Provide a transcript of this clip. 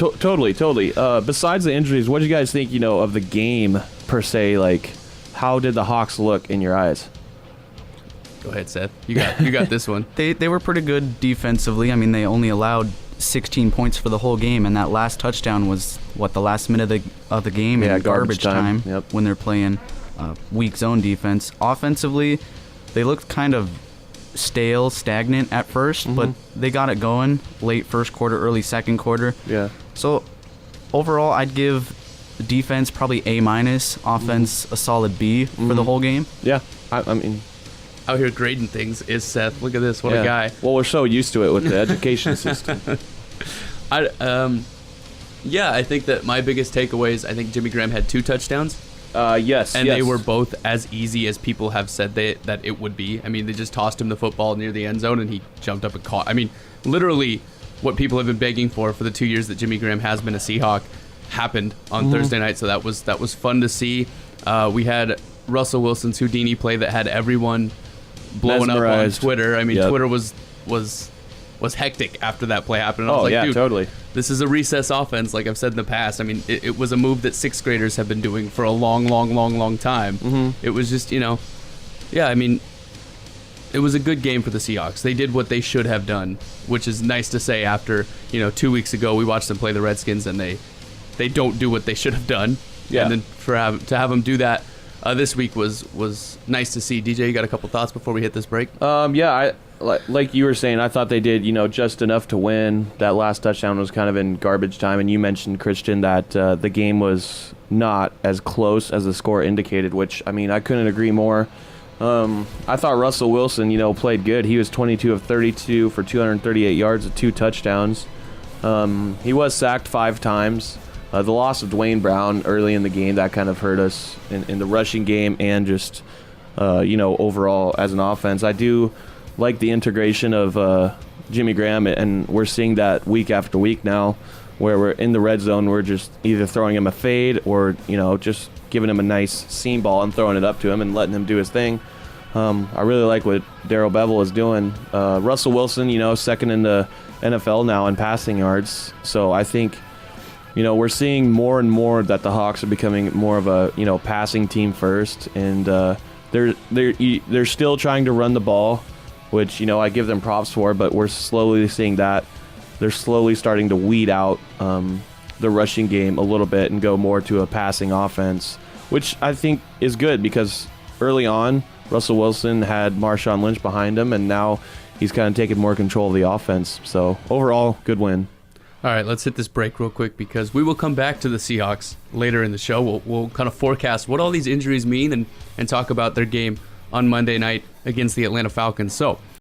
Totally. Besides the injuries, what do you guys think, of the game per se? Like, how did the Hawks look in your eyes? Go ahead, Seth. You got this one. They were pretty good defensively. I mean, they only allowed 16 points for the whole game, and that last touchdown was, the last minute of the game in garbage time. Yep. When they're playing weak zone defense. Offensively, they looked kind of stagnant at first, but they got it going late first quarter, early second quarter. Yeah. So overall, I'd give defense probably A-, offense a solid B for the whole game. Yeah, I mean, out here grading things is Seth. Look at this. What a guy. Well, we're so used to it with the education system. I think that my biggest takeaways, I think Jimmy Graham had 2 touchdowns. Yes. And they were both as easy as people have said that it would be. I mean, they just tossed him the football near the end zone, and he jumped up and caught. I mean, literally what people have been begging for the 2 years that Jimmy Graham has been a Seahawk happened on Thursday night, so that was fun to see. We had Russell Wilson's Houdini play that had everyone blowing mesmerized up on Twitter. I mean, Twitter was hectic after that play happened. And I was like, dude, totally. This is a recess offense, like I've said in the past. I mean, it was a move that 6th graders have been doing for a long time. It was just, I mean, it was a good game for the Seahawks. They did what they should have done, which is nice to say after, 2 weeks ago we watched them play the Redskins, and they don't do what they should have done. Yeah. And then to have them do that this week was nice to see. DJ, you got a couple thoughts before we hit this break? Like you were saying, I thought they did, just enough to win. That last touchdown was kind of in garbage time, and you mentioned, Christian, that the game was not as close as the score indicated, which, I mean, I couldn't agree more. I thought Russell Wilson, played good. He was 22 of 32 for 238 yards with 2 touchdowns. He was sacked 5 times. The loss of Dwayne Brown early in the game, that kind of hurt us in the rushing game and just, overall as an offense. I do like the integration of Jimmy Graham, and we're seeing that week after week now, where we're in the red zone. We're just either throwing him a fade or, just giving him a nice seam ball and throwing it up to him and letting him do his thing. I really like what Darrell Bevell is doing. Russell Wilson, second in the NFL now in passing yards. So I think, we're seeing more and more that the Hawks are becoming more of a, passing team first. And they're still trying to run the ball, which, I give them props for, but we're slowly seeing that. They're slowly starting to weed out the rushing game a little bit and go more to a passing offense, which I think is good because early on, Russell Wilson had Marshawn Lynch behind him, and now he's kind of taking more control of the offense. So overall, good win. All right, let's hit this break real quick because we will come back to the Seahawks later in the show. We'll kind of forecast what all these injuries mean and talk about their game on Monday night against the Atlanta Falcons. So